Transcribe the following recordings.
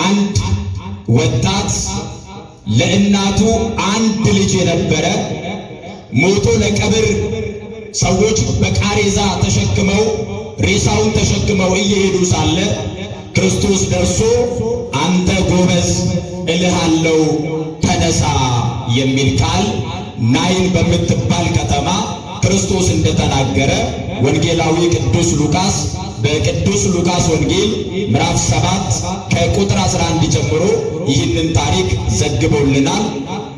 አንድ ወጣት ለእናቱ አንድ ልጅ የነበረ ሞቶ ለቀብር ሰዎች በቃሬዛ ተሸክመው ሬሳውን ተሸክመው እየሄዱ ሳለ ክርስቶስ ደርሶ አንተ ጎበዝ እልሃለሁ ተነሳ የሚል ቃል ናይን በምትባል ከተማ ክርስቶስ እንደተናገረ ወንጌላዊ ቅዱስ ሉቃስ በቅዱስ ሉቃስ ወንጌል ምዕራፍ 7 ከቁጥር 11 ጀምሮ ይህንን ታሪክ ዘግቦልናል።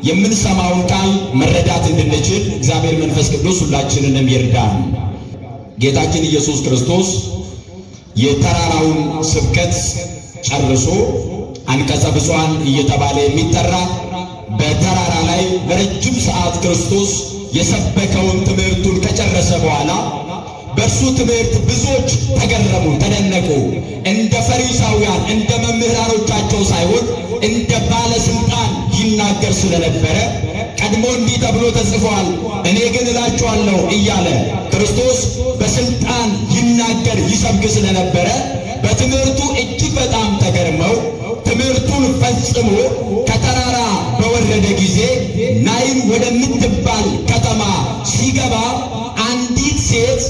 የምንሰማውን ቃል መረዳት እንድንችል እግዚአብሔር መንፈስ ቅዱስ ሁላችንንም ይርዳን። ጌታችን ኢየሱስ ክርስቶስ የተራራውን ስብከት ጨርሶ አንቀጸ ብፁዓን እየተባለ የሚጠራ በተራራ ላይ ለረጅም ሰዓት ክርስቶስ የሰበከውን ትምህርቱን ከጨረሰ በኋላ በእርሱ ትምህርት ብዙዎች ተገረሙ፣ ተደነቁ። እንደ ፈሪሳውያን እንደ መምህራኖቻቸው ሳይሆን እንደ ባለስልጣን ይናገር ስለነበረ ቀድሞ እንዲህ ተብሎ ተጽፏል፣ እኔ ግን እላችኋለሁ እያለ ክርስቶስ በስልጣን ይናገር ይሰብክ ስለነበረ በትምህርቱ እጅግ በጣም ተገርመው ትምህርቱን ፈጽሞ ከተራራ በወረደ ጊዜ ናይን ወደምትባል ከተማ ሲገባ አንዲት ሴት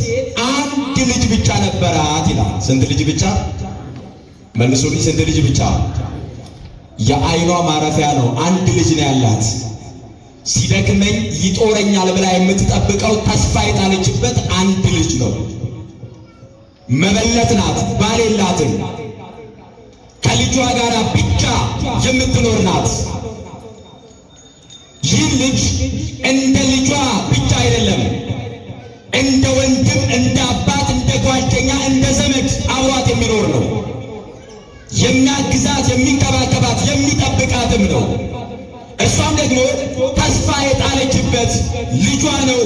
አንድ ልጅ ብቻ ነበራት ይላል። ስንት ልጅ ብቻ? መልሱልኝ። ስንት ልጅ ብቻ? የዓይኗ ማረፊያ ነው። አንድ ልጅ ነው ያላት። ሲደክመኝ ይጦረኛል ብላ የምትጠብቀው ተስፋ የጣለችበት አንድ ልጅ ነው። መበለት ናት፣ ባል የላትም። ከልጇ ጋር ብቻ የምትኖር ናት። ይህ ልጅ እንደ ልጇ ብቻ አይደለም፣ እንደ ወንድም፣ እንደ አባት፣ እንደ ጓደኛ፣ እንደ ዘመድ አብሯት የሚኖር ነው። የሚያግዛት፣ የሚንከባከባት፣ የሚጠብቃትም ነው። እሷም ደግሞ ተስፋ የጣለችበት ልጇ ነው።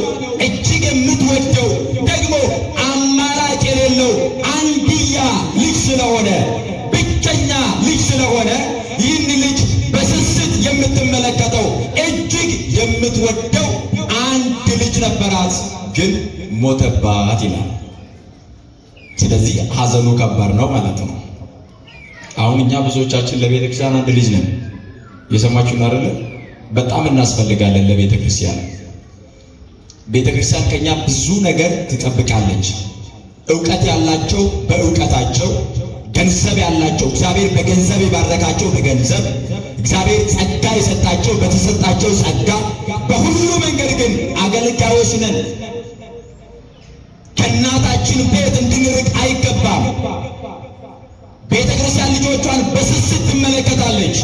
እጅግ የምትወደው ደግሞ አማራጭ የሌለው አንድያ ልጅ ስለሆነ ብቸኛ ልጅ ስለሆነ ይህን ልጅ በስስት የምትመለከተው እጅግ የምትወደው አንድ ልጅ ነበራት፣ ግን ሞተባት ይላል። ስለዚህ ሐዘኑ ከባድ ነው ማለት ነው። አሁን እኛ ብዙዎቻችን ለቤተ ክርስቲያን አንድ ልጅ ነን። የሰማችሁን አይደለ? በጣም እናስፈልጋለን ለቤተ ክርስቲያን። ቤተ ክርስቲያን ከኛ ብዙ ነገር ትጠብቃለች። ዕውቀት ያላቸው በዕውቀታቸው፣ ገንዘብ ያላቸው እግዚአብሔር በገንዘብ የባረካቸው በገንዘብ፣ እግዚአብሔር ጸጋ የሰጣቸው በተሰጣቸው ጸጋ፣ በሁሉ መንገድ ግን አገልጋዮች ነን። ከእናታችን ቤት እንድንርቅ አይገባም። ቤተ ክርስቲያን ልጆቿን በስስት ትመለከታለች።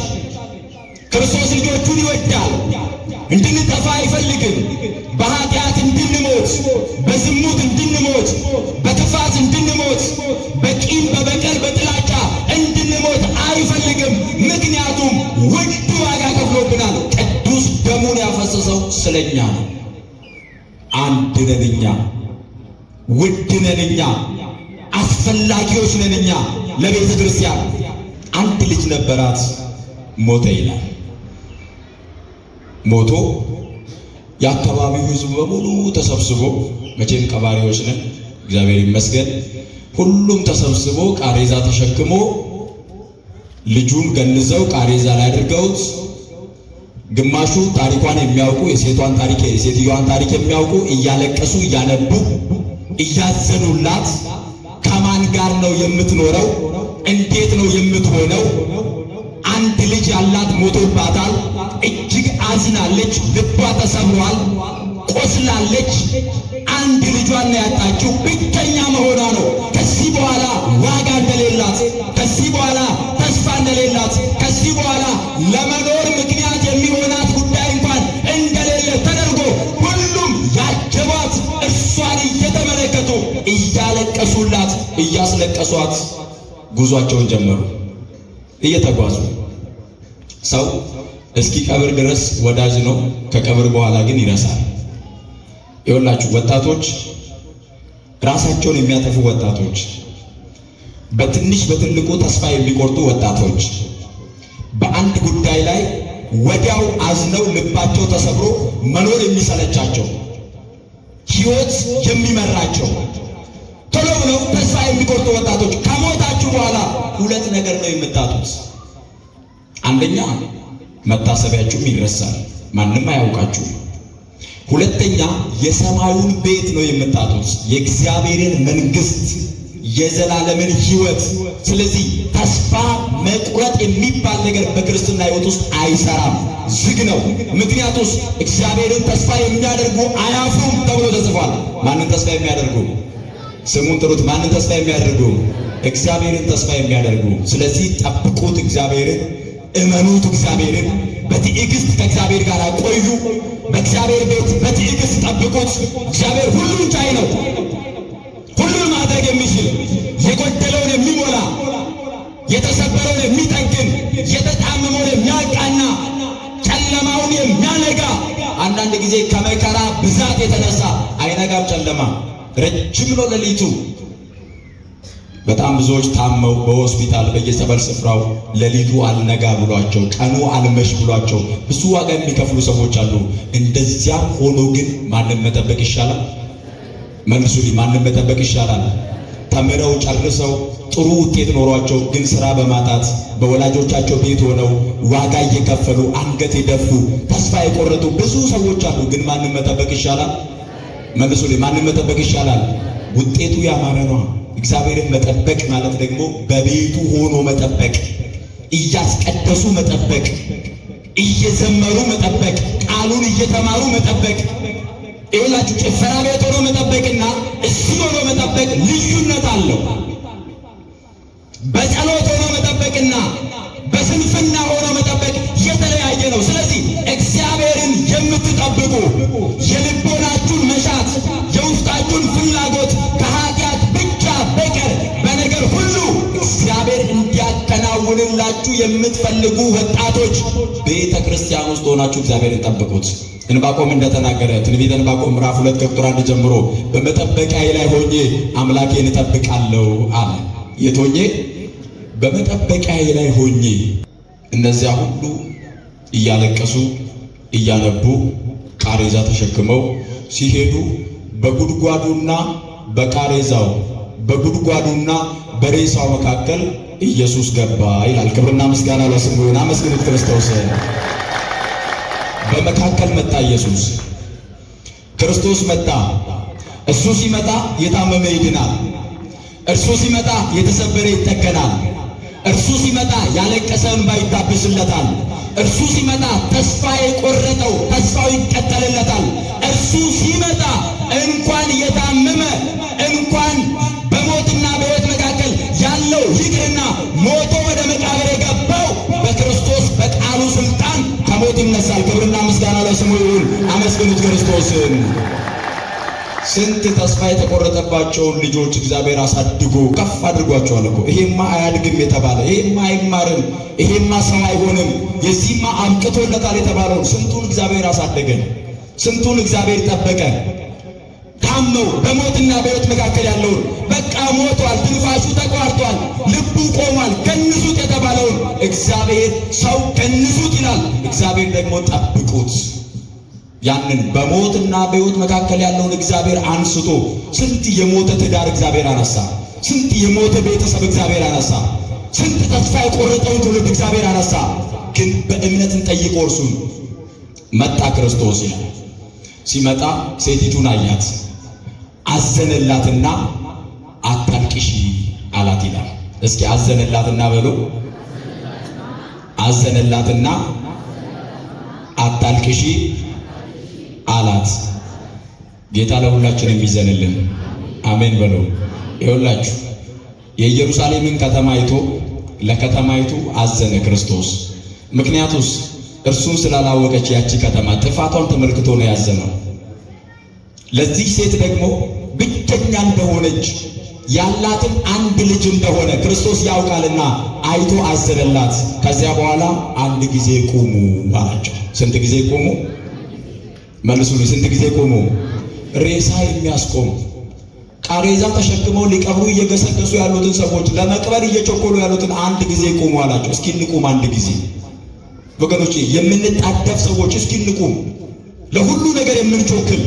ክርስቶስ ልጆቹን ይወዳል። እንድንጠፋ አይፈልግም። በኃጢአት እንድንሞት፣ በዝሙት እንድንሞት፣ በክፋት እንድንሞት፣ በቂም በበቀል በጥላቻ እንድንሞት አይፈልግም። ምክንያቱም ውድ ዋጋ ከፍሎብናል። ቅዱስ ደሙን ያፈሰሰው ስለኛ ነው። አንድ ነን እኛ፣ ውድ ነን እኛ፣ አስፈላጊዎች ነን እኛ ለቤተ ክርስቲያን። አንድ ልጅ ነበራት፣ ሞተ ይላል። ሞቶ የአካባቢው ሕዝብ በሙሉ ተሰብስቦ፣ መቼም ቀባሪዎች ነን እግዚአብሔር ይመስገን፣ ሁሉም ተሰብስቦ ቃሬዛ ተሸክሞ ልጁን ገንዘው ቃሬዛ ላይ አድርገውት፣ ግማሹ ታሪኳን የሚያውቁ የሴቷን ታሪክ የሴትዮዋን ታሪክ የሚያውቁ እያለቀሱ እያነቡ እያዘኑላት፣ ከማን ጋር ነው የምትኖረው? እንዴት ነው የምትሆነው? አንድ ልጅ ያላት ሞቶባታል። እጅግ አዝናለች። ልቧ ተሰብሯል። ቆስላለች። አንድ ልጇን ነው ያጣችው። ብቸኛ መሆኗ ነው። ከዚህ በኋላ ዋጋ እንደሌላት፣ ከዚህ በኋላ ተስፋ እንደሌላት፣ ከዚህ በኋላ ለመኖር ምክንያት የሚሆናት ጉዳይ እንኳን እንደሌለ ተደርጎ ሁሉም ያጀቧት እሷን እየተመለከቱ እያለቀሱላት፣ እያስለቀሷት ጉዟቸውን ጀመሩ። እየተጓዙ ሰው እስኪ ቀብር ድረስ ወዳጅ ነው፣ ከቀብር በኋላ ግን ይረሳል። ይኸውላችሁ ወጣቶች፣ ራሳቸውን የሚያጠፉ ወጣቶች፣ በትንሽ በትልቁ ተስፋ የሚቆርጡ ወጣቶች፣ በአንድ ጉዳይ ላይ ወዲያው አዝነው ልባቸው ተሰብሮ መኖር የሚሰለቻቸው፣ ሕይወት የሚመራቸው፣ ቶሎ ብለው ተስፋ የሚቆርጡ ወጣቶች ከሞታችሁ በኋላ ሁለት ነገር ነው የምታጡት። አንደኛ መታሰቢያችሁም ይረሳል፣ ማንም አያውቃችሁ። ሁለተኛ የሰማዩን ቤት ነው የምታጡት፣ የእግዚአብሔርን መንግስት፣ የዘላለምን ህይወት። ስለዚህ ተስፋ መቁረጥ የሚባል ነገር በክርስትና ህይወት ውስጥ አይሰራም፣ ዝግ ነው። ምክንያቱም እግዚአብሔርን ተስፋ የሚያደርጉ አያፍሩም ተብሎ ተጽፏል። ማንን ተስፋ የሚያደርጉ? ስሙን ጥሩት። ማንን ተስፋ የሚያደርጉ? እግዚአብሔርን ተስፋ የሚያደርጉ። ስለዚህ ጠብቁት እግዚአብሔርን፣ እመኑት እግዚአብሔርን፣ በትዕግስት ከእግዚአብሔር ጋር ቆዩ። በእግዚአብሔር ቤት በትዕግስት ጠብቁት። እግዚአብሔር ሁሉን ቻይ ነው፣ ሁሉን ማድረግ የሚችል፣ የጎደለውን የሚሞላ፣ የተሰበረውን የሚጠግን፣ የተጣመመውን የሚያቃና፣ ጨለማውን የሚያነጋ። አንዳንድ ጊዜ ከመከራ ብዛት የተነሳ አይነጋም ጨለማ፣ ረጅም ነው ሌሊቱ። በጣም ብዙዎች ታመው በሆስፒታል በየጸበል ስፍራው ሌሊቱ አልነጋ ብሏቸው ቀኑ አልመሽ ብሏቸው ብዙ ዋጋ የሚከፍሉ ሰዎች አሉ። እንደዚያም ሆኖ ግን ማንን መጠበቅ ይሻላል? መልሱልኝ፣ ማንን መጠበቅ ይሻላል? ተምረው ጨርሰው ጥሩ ውጤት ኖሯቸው ግን ስራ በማጣት በወላጆቻቸው ቤት ሆነው ዋጋ እየከፈሉ አንገት የደፉ ተስፋ የቆረጡ ብዙ ሰዎች አሉ። ግን ማንን መጠበቅ ይሻላል? መልሱልኝ፣ ማንን መጠበቅ ይሻላል? ውጤቱ ያማረ ነው። እግዚአብሔርን መጠበቅ ማለት ደግሞ በቤቱ ሆኖ መጠበቅ፣ እያስቀደሱ መጠበቅ፣ እየዘመሩ መጠበቅ፣ ቃሉን እየተማሩ መጠበቅ። ይኸውላችሁ ጭፈራ ቤት ሆኖ መጠበቅና እዚህ ሆኖ መጠበቅ ልዩነት አለው። በጸሎት ሆኖ መጠበቅና በስንፍና ሆኖ መጠበቅ የተለያየ ነው። ስለዚህ እግዚአብሔርን የምትጠብቁ የልቦናችሁን መሻት የውስጣችሁን ፍላጎት ከኃጢአት ብቻ በቀር በነገር ሁሉ እግዚአብሔር እንዲያከናውንላችሁ የምትፈልጉ ወጣቶች ቤተ ክርስቲያን ውስጥ ሆናችሁ እግዚአብሔርን ጠብቁት። ዕንባቆም እንደተናገረ ትንቢተ ዕንባቆም ምዕራፍ 2 ከቁጥር 1 ጀምሮ በመጠበቂያዬ ላይ ሆኜ አምላኬን እጠብቃለሁ አለ። የት ሆኜ? በመጠበቂያዬ ላይ ሆኜ። እነዚያ ሁሉ እያለቀሱ እያነቡ ቃሬዛ ተሸክመው ሲሄዱ በጉድጓዱና በቃሬዛው በጉድጓዱና በሬሳው መካከል ኢየሱስ ገባ ይላል። ክብርና ምስጋና ለስሙ ይሁን። አመስግኑት ክርስቶስን። በመካከል መጣ ኢየሱስ ክርስቶስ መጣ። እሱ ሲመጣ የታመመ ይድናል። እርሱ ሲመጣ የተሰበረ ይጠገናል። እርሱ ሲመጣ ያለቀሰ እንባ ይታበስለታል። እርሱ ሲመጣ ተስፋ የቆረጠው ተስፋው ይቀጠልለታል። እርሱ ሲመጣ እንኳን የታመመ እንኳን በሞትና በሕይወት መካከል ያለው ይቅርና ሞቶ ወደ መቃብር የገባው በክርስቶስ በቃሉ ስልጣን ከሞት ይነሳል። ክብርና ምስጋና ለስሙ ይሁን። አመስግኑት ክርስቶስን። ስንት ተስፋ የተቆረጠባቸውን ልጆች እግዚአብሔር አሳድጎ ከፍ አድርጓቸዋል እኮ። ይሄማ አያድግም የተባለ፣ ይሄማ አይማርም፣ ይሄማ ሰው አይሆንም፣ የዚህማ አብቅቶለታል የተባለውን ስንቱን እግዚአብሔር አሳደገን፣ ስንቱን እግዚአብሔር ጠበቀ። ታመው በሞትና በሕይወት መካከል ያለውን በቃ ሞቷል፣ ትንፋሹ ተቋርጧል፣ ልቡ ቆሟል፣ ገንዙት የተባለውን እግዚአብሔር ሰው ገንዙት ይላል። እግዚአብሔር ደግሞ ጠብቁት። ያንን በሞትና በሕይወት መካከል ያለውን እግዚአብሔር አንስቶ ስንት የሞተ ትዳር እግዚአብሔር አነሳ፣ ስንት የሞተ ቤተሰብ እግዚአብሔር አነሳ፣ ስንት ተስፋ የቆረጠውን ትውልድ እግዚአብሔር አነሳ። ግን በእምነት እንጠይቀው። እርሱን መጣ ክርስቶስ ይላል። ሲመጣ ሴቲቱን አያት፣ አዘነላትና አታልቅሺ አላት ይላል። እስኪ አዘነላትና በሉ። አዘነላትና አታልቅሺ አላት። ጌታ ለሁላችንም ይዘንልን። አሜን በሉ። ይኸውላችሁ የኢየሩሳሌምን ከተማ አይቶ ለከተማይቱ አዘነ ክርስቶስ። ምክንያቱስ እርሱን ስላላወቀች ያቺ ከተማ ጥፋቷን ተመልክቶ ነው ያዘነው። ለዚህ ሴት ደግሞ ብቸኛ እንደሆነች ያላትን አንድ ልጅ እንደሆነ ክርስቶስ ያውቃልና አይቶ አዘነላት። ከዚያ በኋላ አንድ ጊዜ ቁሙ አላቸው። ስንት ጊዜ ቁሙ? መልሱልኝ። ስንት ጊዜ ቁሙ? ሬሳ የሚያስቆም ቃሬዛ ተሸክመው ሊቀብሩ እየገሰገሱ ያሉትን ሰዎች ለመቅበር እየቸኮሉ ያሉትን አንድ ጊዜ ቁሙ አላቸው። እስኪ እንቁም አንድ ጊዜ ወገኖቼ፣ የምንጣደፍ ሰዎች እስኪ እንቁም። ለሁሉ ነገር የምንቾክል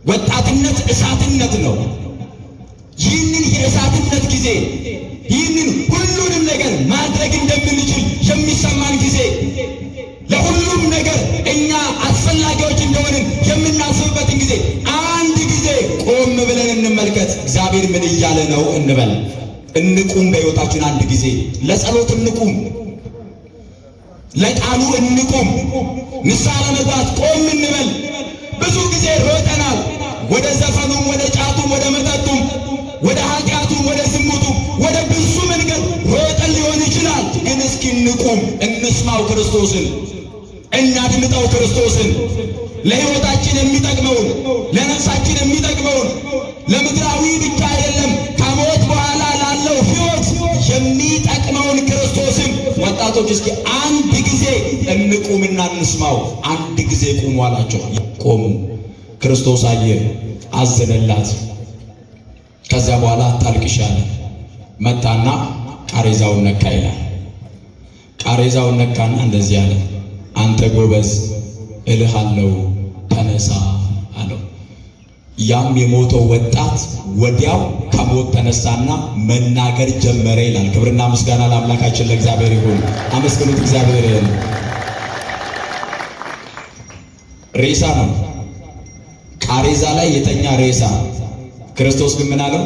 ወጣትነት እሳትነት ነው። ይህንን የእሳትነት ጊዜ ይህንን ሁሉንም ነገር ማድረግ እንደምንችል እንቁም። በሕይወታችን አንድ ጊዜ ለጸሎት እንቁም፣ ለቃሉ እንቁም። ንስሐ ለመግባት ቆም እንበል። ብዙ ጊዜ ሮጠናል፣ ወደ ዘፈኑም፣ ወደ ጫቱም፣ ወደ መጠጡም፣ ወደ ኃጢአቱም፣ ወደ ዝሙቱም፣ ወደ ብዙ መንገድ ሮጠን ሊሆን ይችላል። ግን እስኪ እንቁም፣ እንስማው ክርስቶስን፣ እናድምጠው ክርስቶስን። ለሕይወታችን የሚጠቅመውን፣ ለነፍሳችን የሚጠቅመውን፣ ለምድራዊ ብቻ አይደለም ከሞት በኋላ ላለው ሕይወት የሚጠቅመውን ክርስቶስን ወጣቶች እስኪ አንድ ጊዜ እንቁምና እንስማው። አንድ ጊዜ ቁሙ አላቸው። ቆሙ። ክርስቶስ አየ፣ አዘነላት። ከዚያ በኋላ አታልቅሽ አለ። መጣና ቃሬዛውን ነካ ይላል። ቃሬዛውን ነካና እንደዚህ አለ፣ አንተ ጎበዝ እልሃለሁ ተነሳ አለው። ያም የሞተው ወጣት ወዲያው ከሞት ተነሳና መናገር ጀመረ ይላል። ክብርና ምስጋና ለአምላካችን ለእግዚአብሔር ይሁን። አመስግኑት እግዚአብሔርን። ሬሳ ነው፣ ቃሬዛ ላይ የተኛ ሬሳ። ክርስቶስ ግን ምን አለው?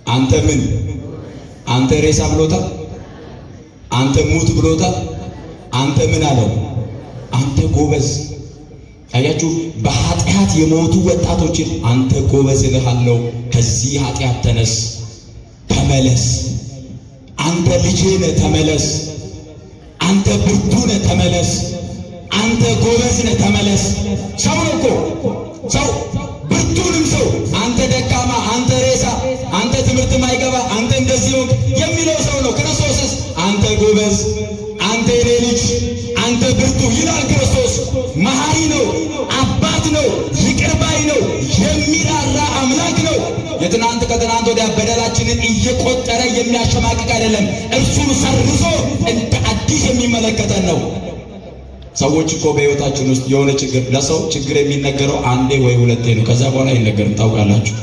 አንተ ምን? አንተ ሬሳ ብሎታል። አንተ ሙት ብሎታል። አንተ ምን አለው? አንተ ጎበዝ። አያችሁ፣ በኃጢአት የሞቱ ወጣቶችን አንተ ጎበዝ እልሃለሁ፣ ከዚህ ኃጢአት ተነስ፣ ተመለስ። አንተ ልጄ ነህ፣ ተመለስ። አንተ ብርቱ ነህ፣ ተመለስ። አንተ ጎበዝ ነህ፣ ተመለስ። ሰው ነው እኮ ሰው፣ ብርቱንም ሰው አንተ ደካማ፣ አንተ ሬሳ፣ አንተ ትምህርት ማይገባ፣ አንተ እንደዚህ ሆንክ የሚለው ሰው ነው። ክርስቶስስ አንተ ጎበዝ፣ አንተ የኔ ልጅ፣ አንተ ብርቱ ይላል ክርስቶስ። መሐሪ ነው፣ አባት ነው፣ ይቅር ባይ ነው፣ የሚራራ አምላክ ነው። የትናንት ከትናንት ወዲያ በደላችንን እየቆጠረ የሚያሸማቅቅ አይደለም። እርሱን ሰርዞ እንደ አዲስ የሚመለከተን ነው። ሰዎች እኮ በሕይወታችን ውስጥ የሆነ ችግር፣ ለሰው ችግር የሚነገረው አንዴ ወይ ሁለቴ ነው። ከዛ በኋላ አይነገርም። ታውቃላችሁ፣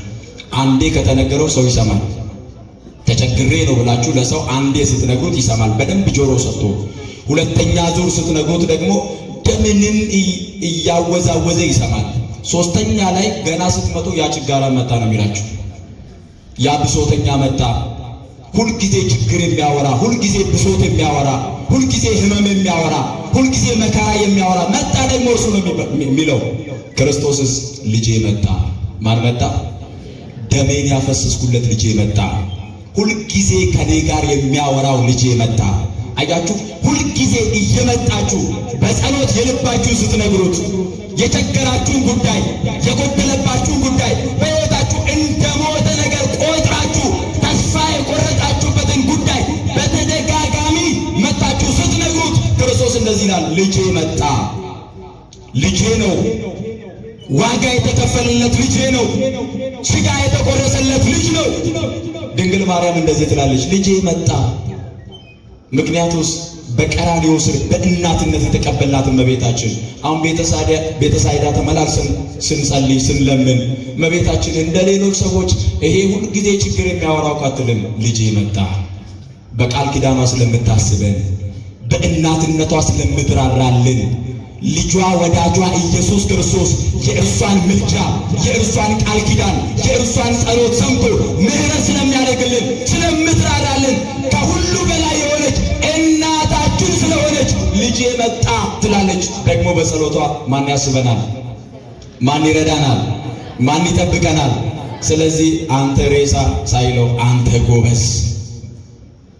አንዴ ከተነገረው ሰው ይሰማል። ተቸግሬ ነው ብላችሁ ለሰው አንዴ ስትነግሩት ይሰማል በደንብ ጆሮ ሰጥቶ። ሁለተኛ ዙር ስትነግሩት ደግሞ ደምንም እያወዛወዘ ይሰማል። ሶስተኛ ላይ ገና ስትመጡ ያ ችጋራ መጣ ነው የሚላችሁ። ያ ብሶተኛ መጣ፣ ሁልጊዜ ችግር የሚያወራ፣ ሁልጊዜ ብሶት የሚያወራ፣ ሁልጊዜ ህመም የሚያወራ፣ ሁልጊዜ መከራ የሚያወራ መጣ። ደግሞ እርሱ ነው የሚለው። ክርስቶስስ ልጄ መጣ። ማን መጣ? ደሜን ያፈሰስኩለት ልጄ መጣ። ሁልጊዜ ከኔ ጋር የሚያወራው ልጄ መጣ። አያችሁ፣ ሁልጊዜ እየመጣችሁ በጸሎት የልባችሁን ስትነግሩት የቸገራችሁን ጉዳይ፣ የጎደለባችሁን ጉዳይ፣ በሕይወታችሁ እንደ ሞተ ነገር ቆጥራችሁ ተስፋ የቆረጣችሁበትን ጉዳይ በተደጋጋሚ መጣችሁ ስትነግሩት ክርስቶስ እንደዚህ ይላል፣ ልጄ መጣ። ልጄ ነው፣ ዋጋ የተከፈለለት ልጄ ነው፣ ሥጋ የተቆረሰለት ልጅ ነው። ድንግል ማርያም እንደዚህ ትላለች፣ ልጄ መጣ። ምክንያቱስ በቀራንዮ ስር በእናትነት የተቀበልናት እመቤታችን። አሁን ቤተሳይዳ ተመላልሰን ስንጸልይ ስንለምን እመቤታችን እንደ ሌሎች ሰዎች ይሄ ሁሉ ጊዜ ችግር የሚያወራው ካትልም ልጄ መጣ። በቃል ኪዳኗ ስለምታስበን፣ በእናትነቷ ስለምትራራልን፣ ልጇ ወዳጇ ኢየሱስ ክርስቶስ የእርሷን ምልጃ፣ የእርሷን ቃል ኪዳን፣ የእርሷን ጸሎት ሰምቶ ምሕረት ስለሚያደርግልን፣ ስለምትራራልን፣ ከሁሉ በላይ የሆነች እናታችን ስለሆነች ልጄ መጣ ትላለች። ደግሞ በጸሎቷ ማን ያስበናል? ማን ይረዳናል? ማን ይጠብቀናል? ስለዚህ አንተ ሬሳ ሳይለው አንተ ጎበዝ።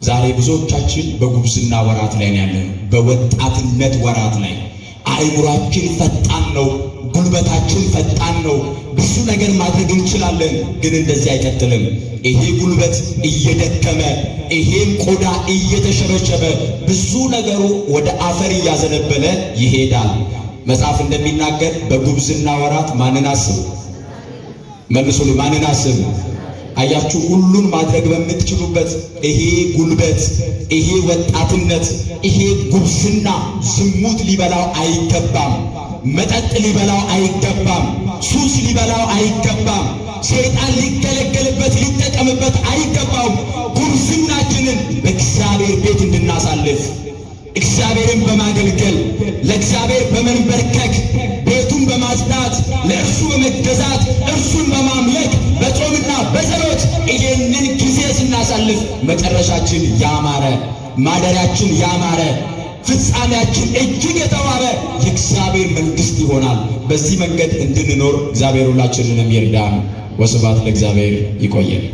ዛሬ ብዙዎቻችን በጉብዝና ወራት ላይ ያለን፣ በወጣትነት ወራት ላይ አእምሯችን ፈጣን ነው፣ ጉልበታችን ፈጣን ነው። ብዙ ነገር ማድረግ እንችላለን። ግን እንደዚህ አይቀጥልም። ይሄ ጉልበት እየደከመ፣ ይሄም ቆዳ እየተሸበሸበ፣ ብዙ ነገሩ ወደ አፈር እያዘነበለ ይሄዳል። መጽሐፍ እንደሚናገር በጉብዝና ወራት ማንን አስብ? መልሱልኝ፣ ማንን አስብ? አያችሁ፣ ሁሉን ማድረግ በምትችሉበት ይሄ ጉልበት፣ ይሄ ወጣትነት፣ ይሄ ጉብዝና ዝሙት ሊበላው አይገባም። መጠጥ ሊበላው አይገባም። ሱስ ሊበላው አይገባም። ሰይጣን ሊገለገልበት ሊጠቀምበት አይገባም። ጉብዝናችንን በእግዚአብሔር ቤት እንድናሳልፍ፣ እግዚአብሔርን በማገልገል ለእግዚአብሔር በመንበርከክ ቤቱን በማጽዳት ለእርሱ በመገዛት እርሱን በማምለክ በጾምና በጸሎት ይሄንን ስናሳልፍ መጨረሻችን ያማረ፣ ማደሪያችን ያማረ፣ ፍጻሜያችን እጅግ የተዋበ የእግዚአብሔር መንግሥት ይሆናል። በዚህ መንገድ እንድንኖር እግዚአብሔር ሁላችንንም ይርዳን። ወስብሐት ለእግዚአብሔር። ይቆየን።